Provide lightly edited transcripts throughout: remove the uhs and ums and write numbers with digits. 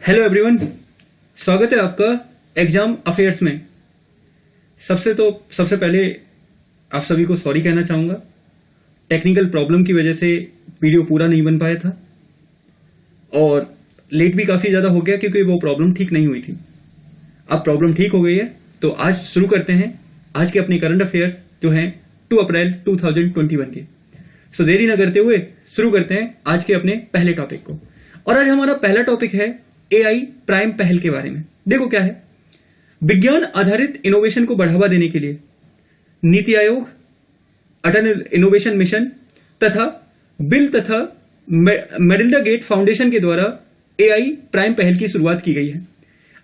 Hello everyone, स्वागत है आपका एग्जाम अफेयर्स में। सबसे पहले आप सभी को सॉरी कहना चाहूंगा। टेक्निकल प्रॉब्लम की वजह से वीडियो पूरा नहीं बन पाया था और लेट भी काफी ज्यादा हो गया क्योंकि वो प्रॉब्लम ठीक नहीं हुई थी। अब प्रॉब्लम ठीक हो गई है तो आज शुरू करते हैं आज के अपने करंट अफेयर्स जो हैं 2 अप्रैल 2021 के। सो देरी न करते हुए शुरू करते हैं आज के अपने पहले टॉपिक को। और आज हमारा पहला टॉपिक है एआई प्राइम पहल के बारे में। देखो क्या है, विज्ञान आधारित इनोवेशन को बढ़ावा देने के लिए नीति आयोग, अटल इनोवेशन मिशन तथा बिल तथा मेलिंडा गेट फाउंडेशन के द्वारा एआई प्राइम पहल की शुरुआत की गई है।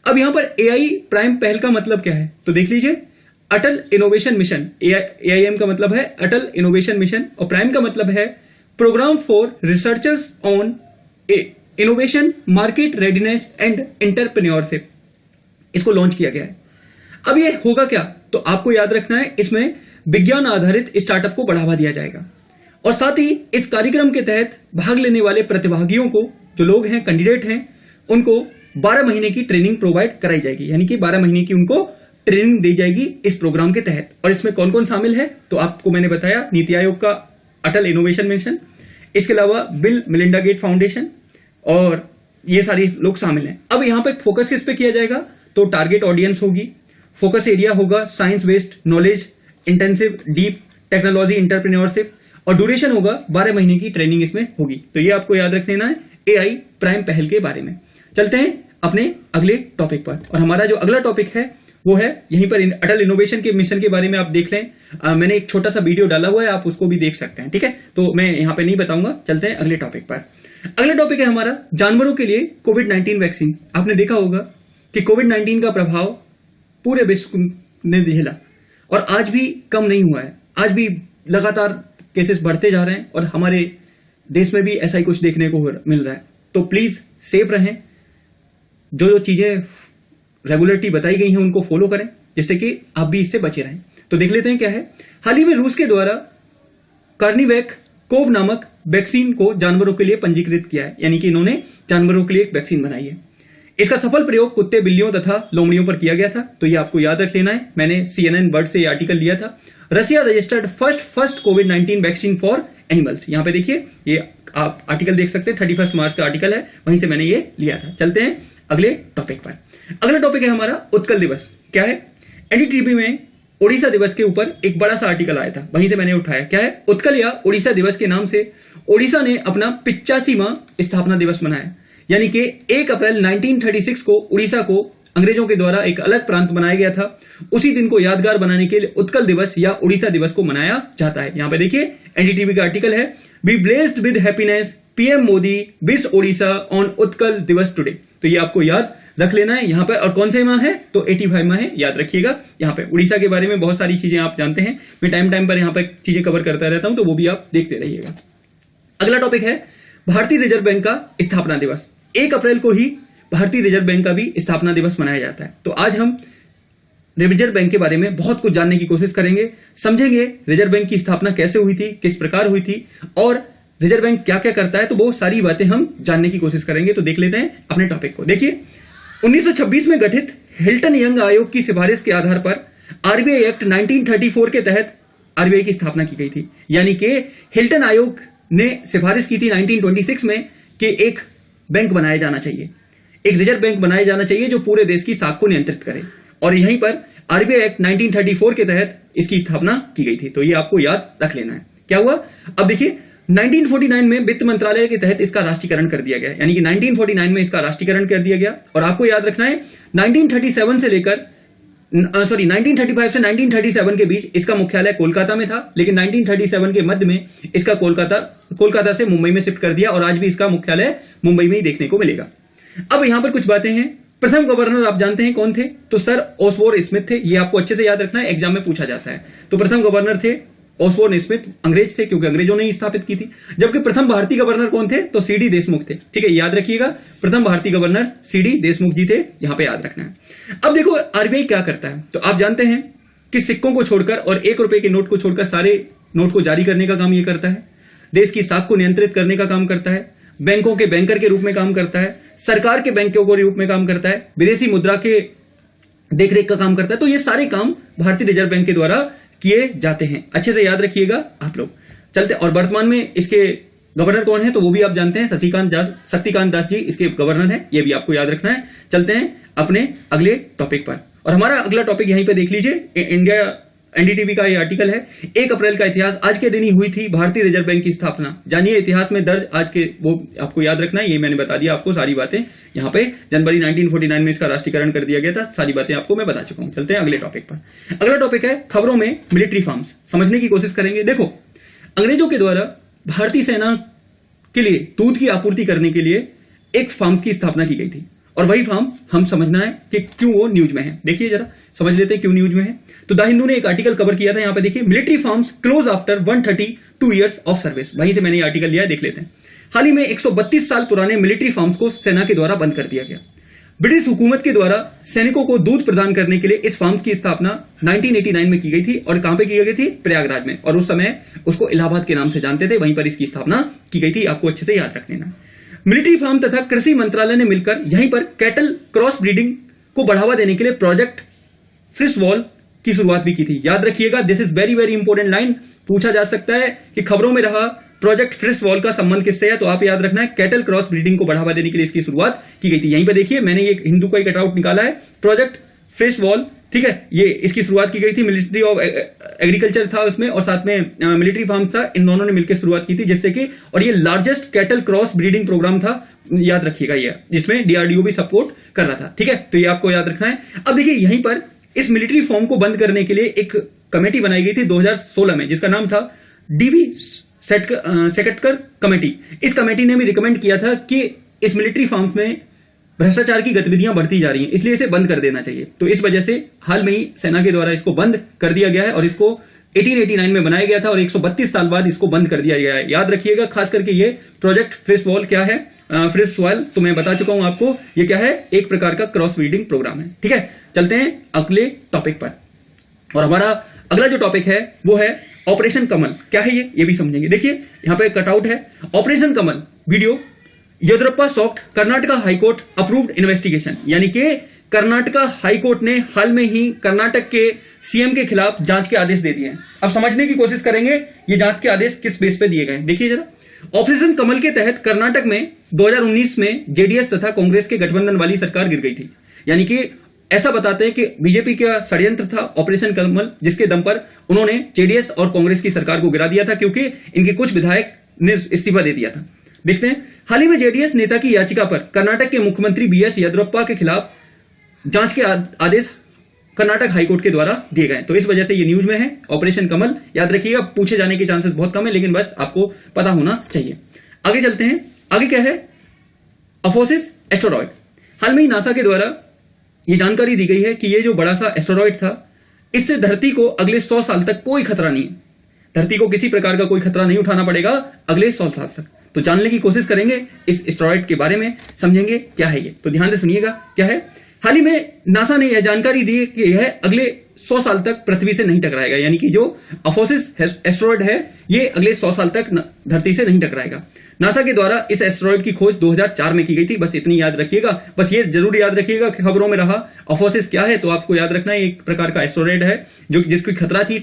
अब यहां पर एआई प्राइम पहल का मतलब क्या है तो देख लीजिए। अटल इनोवेशन मिशन, एआईएम का मतलब है अटल इनोवेशन मिशन और प्राइम का मतलब है program for researchers on innovation, market readiness and entrepreneurship. इसको लॉन्च किया गया है। अब ये होगा क्या तो आपको याद रखना है, इसमें विज्ञान आधारित स्टार्टअप को बढ़ावा दिया जाएगा और साथ ही इस कार्यक्रम के तहत भाग लेने वाले प्रतिभागियों को, जो लोग हैं, कैंडिडेट हैं, उनको 12 महीने की ट्रेनिंग प्रोवाइड कराई जाएगी। यानी कि 12 महीने की उनको ट्रेनिंग दी जाएगी इस प्रोग्राम के तहत। और इसमें कौन कौन शामिल है तो आपको मैंने बताया, नीति आयोग का अटल इनोवेशन मिशन, इसके अलावा बिल मेलिंडा गेट फाउंडेशन और ये सारे लोग शामिल हैं। अब यहां पे फोकस किस पे किया जाएगा तो टारगेट ऑडियंस होगी, फोकस एरिया होगा science based knowledge, intensive deep technology entrepreneurship और ड्यूरेशन होगा 12 महीने की ट्रेनिंग इसमें होगी। तो ये आपको याद रख लेना है एआई प्राइम पहल के बारे में। चलते हैं अपने अगले टॉपिक पर और हमारा जो अगला टॉपिक है वो है यहीं पर अटल इनोवेशन के मिशन के बारे में। आप देख लें, मैंने एक छोटा सा वीडियो डाला हुआ है, आप उसको भी देख सकते हैं। ठीक है, तो मैं यहां पे नहीं बताऊंगा। चलते हैं अगले टॉपिक पर। अगला टॉपिक है हमारा जानवरों के लिए कोविड-19 वैक्सीन। आपने देखा होगा कि कोविड-19 का प्रभाव पूरे विश्व ने झेला और आज भी कम नहीं हुआ है। आज भी लगातार केसेस बढ़ते जा रहे हैं और हमारे देश में भी ऐसा ही कुछ देखने को मिल रहा है। तो प्लीज सेफ रहें, जो चीजें रेगुलेटरी बताई गई हैं उनको फॉलो करें जिससे कि आप भी इससे बचे रहें। तो देख लेते हैं क्या है। हाल ही में रूस के द्वारा कार्निवैक कोव नामक वैक्सीन को जानवरों के लिए पंजीकृत किया है। यानी कि इन्होंने जानवरों के लिए एक वैक्सीन बनाई है। इसका सफल प्रयोग कुत्ते, बिल्लियों तथा लोमड़ियों पर किया गया था। तो ये आपको याद रख लेना है। मैंने CNN वर्ड से ये आर्टिकल लिया था। Russia registered first covid vaccine for animals. यहां पे देखिए, ये आप आर्टिकल देख सकते हैं, 31 मार्च का आर्टिकल है, वहीं से मैंने ये लिया था। चलते हैं अगले टॉपिक पर। अगला टॉपिक है हमारा उत्कल दिवस। क्या है, एनडीटीवी में ओडिशा दिवस के ऊपर एक बड़ा सा आर्टिकल आया था, वहीं से मैंने उठाया। क्या है, उत्कल या ओडिशा दिवस के नाम से ओडिशा ने अपना 85वां स्थापना दिवस मनाया। यानी कि 1 अप्रैल 1936 को उड़ीसा को अंग्रेजों के द्वारा एक अलग प्रांत बनाया गया था। उसी दिन को यादगार बनाने के लिए उत्कल दिवस या ओडिशा दिवस को मनाया जाता है। यहां पे देखिए एनडीटीवी का आर्टिकल है, be blessed with happiness, PM Modi wish Odisha on Utkal दिवस टुडे। तो ये आपको याद रख लेना है यहां पर। और कौन से माह है तो 85 माह है, याद रखिएगा। यहां पे उड़ीसा के बारे में बहुत सारी चीजें आप जानते हैं, मैं टाइम पर यहां पर चीजें कवर करता रहता हूं, तो वो भी आप देखते रहिएगा। अगला टॉपिक है भारतीय रिजर्व बैंक का स्थापना दिवस। 1 अप्रैल को ही भारतीय रिजर्व बैंक का भी स्थापना दिवस मनाया जाता है। तो आज हम रिजर्व बैंक के बारे में बहुत कुछ जानने की कोशिश करेंगे, समझेंगे रिजर्व बैंक की स्थापना कैसे हुई थी, किस प्रकार हुई थी और रिजर्व बैंक क्या क्या करता है। तो वो सारी बातें हम जानने की कोशिश करेंगे। तो देख लेते हैं अपने टॉपिक को। देखिए, 1926 में गठित हिल्टन यंग आयोग की सिफारिश के आधार पर आरबीआई एक्ट 1934 के तहत आरबीआई की स्थापना की गई थी। यानी कि हिल्टन आयोग ने सिफारिश की थी 1926 में कि एक बैंक बनाया जाना चाहिए, एक रिजर्व बैंक बनाया जाना चाहिए जो पूरे देश की साख को नियंत्रित करे। और यहीं पर आरबीआई एक्ट 1934 के तहत इसकी स्थापना की गई थी। तो ये आपको याद रख लेना है। क्या हुआ, अब देखिए 1949 में वित्त मंत्रालय के तहत इसका राष्ट्रीयकरण कर दिया गया। यानी कि 1949 में इसका राष्ट्रीयकरण कर दिया गया। और आपको याद रखना है 1935 से 1937 के बीच इसका मुख्यालय कोलकाता में था, लेकिन 1937 के मध्य में इसका कोलकाता से मुंबई में शिफ्ट कर दिया और आज भी इसका मुख्यालय मुंबई में ही देखने को मिलेगा। अब यहां पर कुछ बातें हैं। प्रथम गवर्नर आप जानते हैं कौन थे तो सर ओसबोर्न स्मिथ थे। ये आपको अच्छे से याद रखना है, एग्जाम में पूछा जाता है। तो प्रथम गवर्नर थे ओसबोर्न स्मिथ, अंग्रेज थे क्योंकि अंग्रेजों ने ही स्थापित की थी। जबकि प्रथम भारतीय गवर्नर कौन थे तो सीडी देशमुख थे। ठीक है, याद रखिएगा, प्रथम भारतीय गवर्नर सीडी देशमुख जी थे, यहां पे याद रखना है। अब देखो आरबीआई क्या करता है तो आप जानते हैं कि सिक्कों को छोड़कर और 1 रुपए के नोट को छोड़कर सारे नोट को जारी करने का काम ये करता है, देश की साख को नियंत्रित करने का काम करता है, बैंकों के बैंकर के रूप में काम करता है, सरकार के बैंकों के रूप में काम करता है, विदेशी मुद्रा के देखरेख का काम करता है। तो ये सारे काम भारतीय रिजर्व बैंक के द्वारा किए जाते हैं, अच्छे से याद रखिएगा आप लोग। चलते, और वर्तमान में इसके गवर्नर कौन है तो वो भी आप जानते हैं, शक्तिकांत दास जी इसके गवर्नर हैं, ये भी आपको याद रखना है। चलते हैं अपने अगले टॉपिक पर, और हमारा अगला टॉपिक यहीं पे देख लीजिए, इंडिया एनडीटीवी का ये आर्टिकल है, 1 अप्रैल का इतिहास। आज के दिन ही हुई थी भारतीय रिजर्व बैंक की स्थापना, जानिए इतिहास में दर्ज आज के, वो आपको याद रखना है, ये मैंने बता दिया आपको सारी बातें। यहाँ पे जनवरी 1949 में इसका राष्ट्रीयकरण कर दिया गया था, सारी बातें आपको मैं बता चुका हूं। चलते हैं अगले टॉपिक पर। अगला टॉपिक है खबरों में मिलिट्री फार्म्स, समझने की कोशिश करेंगे। देखो, अंग्रेजों के द्वारा भारतीय सेना के लिए दूध की आपूर्ति करने के लिए एक फार्म्स की स्थापना की गई थी, और वही फार्म हम समझना है कि क्यों वो न्यूज में है। देखिए जरा समझ लेते हैं क्यों न्यूज में है। तो द हिंदू ने एक आर्टिकल कवर किया था, यहां पे देखिए, military farms close after 132 years of service, वहीं से मैंने ये आर्टिकल लिया है, देख लेते हैं। हाल ही में 132 साल पुराने मिलिट्री फार्म्स को सेना के द्वारा बंद कर दिया गया। ब्रिटिश हुकूमत के द्वारा सैनिकों को दूध प्रदान करने के लिए इस फार्म्स की स्थापना 1989 में की गई थी, और कहां पे की गई थी? प्रयागराज में, और उस समय उसको इलाहाबाद के नाम से जानते थे, वहीं पर इसकी स्थापना की गई थी, आपको अच्छे से याद रख लेना। मिलिट्री फार्म तथा कृषि मंत्रालय ने मिलकर यहीं पर कैटल क्रॉस ब्रीडिंग को बढ़ावा देने के लिए प्रोजेक्ट फ्रिशवॉल की शुरुआत भी की थी। याद रखिएगा, this is very very important line, पूछा जा सकता है कि खबरों में रहा प्रोजेक्ट फ्रिशवॉल का संबंध किससे है, तो आप याद रखना है कैटल क्रॉस ब्रीडिंग को बढ़ावा देने के लिए इसकी शुरुआत की गई थी। यहीं पे देखिए मैंने ये हिंदू का एक कटआउट निकाला है, प्रोजेक्ट फ्रिशवॉल, ठीक है, ये इसकी शुरुआत की गई थी, मिनिस्ट्री ऑफ एग्रीकल्चर था उसमें, और साथ में मिलिट्री फार्म था, इन दोनों ने मिलकर शुरुआत की थी, जिससे कि, और ये largest cattle cross breeding program था, याद रखिएगा ये, जिसमें डीआरडीओ भी सपोर्ट कर रहा था, ठीक है, तो ये आपको याद रखना है। अब देखिए यहीं पर इस मिलिट्री फॉर्म को बंद करने के लिए एक कमेटी बनाई गई थी 2016 में, जिसका नाम था डीवी सेकटकर कमेटी। इस कमेटी ने भी रिकमेंड किया था कि इस मिलिट्री फार्म्स में भ्रष्टाचार की गतिविधियां बढ़ती जा रही हैं, इसलिए इसे बंद कर देना चाहिए। तो इस वजह से हाल में ही सेना के द्वारा इसको बंद कर दिया गया है, और इसको 1889 में बनाया गया था, और 132 साल बाद इसको बंद कर दिया गया है। याद रखिएगा, खास करके ये प्रोजेक्ट फ्रिशवॉल क्या है, फ्रिशवॉल तो मैं बता चुका हूं आपको, ये क्या है, एक प्रकार का क्रॉस ब्रीडिंग प्रोग्राम है, ठीक है। चलते हैं अगले टॉपिक पर, और हमारा अगला जो टॉपिक है वो है ऑपरेशन कमल। क्या है ये भी समझेंगे। देखिए यहां पे कटआउट है, operation Kamal video, Yediyurappa socked Karnataka high court approved investigation, यानी कि कर्नाटका हाईकोर्ट ने हाल में ही कर्नाटक के सीएम के खिलाफ जांच के आदेश दे दिए हैं। अब समझने की कोशिश करेंगे ये जांच के आदेश किस बेस पे दिए गए। देखिए जरा, ऑपरेशन कमल के तहत कर्नाटक में 2019 में जेडीएस तथा कांग्रेस के गठबंधन वाली सरकार गिर गई थी, यानी कि ऐसा बताते हैं कि बीजेपी का षड्यंत्र था ऑपरेशन कमल, जिसके दम पर उन्होंने जेडीएस और कांग्रेस की सरकार को गिरा दिया था, क्योंकि इनके कुछ विधायक ने इस्तीफा दे दिया था। देखते हैं, हाल ही में जेडीएस नेता की याचिका पर कर्नाटक के मुख्यमंत्री बीएस येदियुरप्पा के खिलाफ जांच के आदेश कर्नाटक हाईकोर्ट के द्वारा दिए गए, तो इस वजह से ये न्यूज में है ऑपरेशन कमल। याद रखिएगा, पूछे जाने के चांसेस बहुत कम है, लेकिन बस आपको पता होना चाहिए। आगे चलते हैं, आगे क्या है, अफोसिस एस्टेरॉयड। हाल में ही नासा के द्वारा ये जानकारी दी गई है कि ये जो बड़ा सा एस्टेरॉयड था, इससे धरती को अगले 100 साल तक कोई खतरा नहीं है, धरती को किसी प्रकार का कोई खतरा नहीं उठाना पड़ेगा अगले 100 साल तक। तो जानने की कोशिश करेंगे इस एस्टेरॉयड के बारे में, समझेंगे क्या है ये, तो ध्यान से सुनिएगा क्या है। हाल ही में नासा ने यह जानकारी दी कि यह अगले 100 साल तक पृथ्वी से नहीं टकराएगा, यानी कि जो अफोसिस एस्टेरॉयड है ये अगले 100 साल तक धरती से नहीं टकराएगा। नासा के द्वारा इस एस्टेरॉयड की खोज 2004 में की गई थी, बस इतनी याद रखिएगा। बस ये जरूर याद रखिएगा कि खबरों में रहा अफोसिस क्या है, तो आपको याद रखना है एक प्रकार का एस्टेरॉयड है जो जिसकी खतरा थी,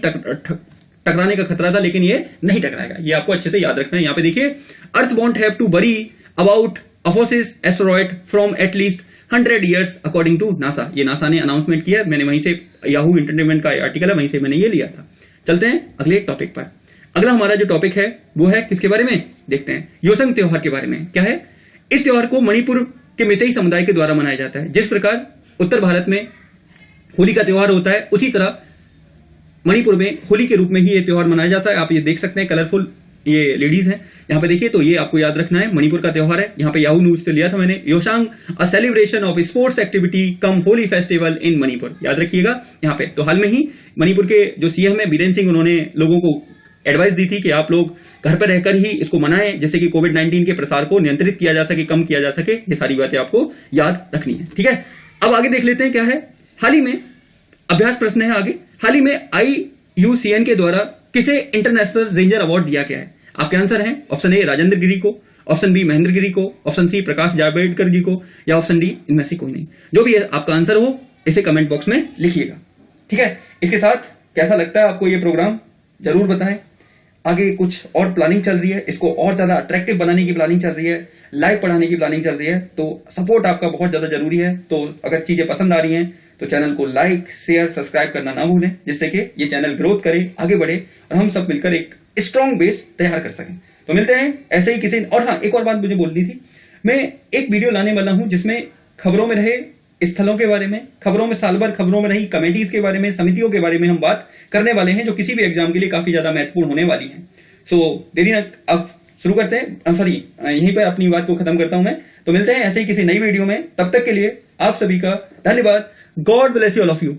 टकराने का खतरा था, लेकिन ये नहीं टकराएगा, ये आपको अच्छे से याद रखना है। यहां पे देखिए, earth won't have to worry about Apophis asteroid from at least 100 years according to NASA. ये नासा ने अनाउंसमेंट किया, मैंने वहीं से, याहू एंटरटेनमेंट का आर्टिकल है, वहीं से मैंने ये लिया था। चलते हैं अगले टॉपिक पर। अगला हमारा जो टॉपिक है वो है किसके बारे में, देखते हैं, योसंग त्योहार के बारे में। क्या है, इस त्योहार को मणिपुर के मितेई समुदाय के द्वारा मनाया जाता है। जिस प्रकार उत्तर भारत में होली का त्योहार होता है, उसी तरह मणिपुर में होली के रूप में ही ये त्योहार मनाया जाता है। आप ये देख सकते हैं, कलरफुल ये लेडीज हैं यहां पे देखिए, तो ये आपको याद रखना है, मणिपुर का त्योहार है। यहां पे याहू न्यूज से लिया था मैंने, Yaoshang a celebration of sports activity cum Holi festival in Manipur, याद रखिएगा यहां पे। तो हाल में ही मणिपुर के जो सीएम है बीरेन सिंह, उन्होंने लोगों को एडवाइस दी थी कि आप लोग घर पर रहकर ही इसको मनाएं, जिससे कि कोविड-19 के प्रसार को नियंत्रित किया जा सके, कम किया जा सके। ये सारी बातें आपको याद रखनी है, ठीक है। अब आगे देख लेते हैं क्या है, हाल ही में अभ्यास प्रश्न है आगे। हाल ही में IUCN के द्वारा किसे इंटरनेशनल रेंजर अवार्ड दिया गया है? आपके आंसर हैं ऑप्शन ए राजेंद्र गिरी को, ऑप्शन बी महेंद्र गिरी को, ऑप्शन सी प्रकाश जावड़ेकर जी को, या ऑप्शन डी इनमें से कोई नहीं। जो भी है आपका आंसर हो इसे कमेंट बॉक्स में लिखिएगा। ठीक है, इसके साथ कैसा लगता है आपको ये प्रोग्राम जरूर बताएं। आगे कुछ और प्लानिंग चल रही है, इसको और ज्यादा अट्रैक्टिव बनाने की प्लानिंग चल रही है, लाइव पढ़ाने की प्लानिंग चल रही है, तो सपोर्ट आपका बहुत ज्यादा जरूरी है। तो अगर चीजें पसंद आ रही हैं तो चैनल को लाइक, शेयर, सब्सक्राइब करना ना भूलें, जिससे कि ये चैनल ग्रोथ करे, आगे बढ़े और हम सब मिलकर एक स्ट्रॉन्ग बेस तैयार कर सकें। तो मिलते हैं ऐसे ही किसी। और हाँ, एक और बात मुझे बोलनी थी, मैं एक वीडियो लाने वाला हूं जिसमें खबरों में रहे स्थलों के बारे में, खबरों में साल भर खबरों में रही कमेटीज के बारे में, समितियों के बारे में हम बात करने वाले हैं, जो किसी भी एग्जाम के लिए काफी ज्यादा महत्वपूर्ण होने वाली है। सो देरी न, अब शुरू करते हैं। सॉरी, यहीं पर अपनी बात को खत्म करता हूं मैं। तो मिलते हैं ऐसे ही किसी नई वीडियो में, तब तक के लिए आप सभी का धन्यवाद। God bless you all of you.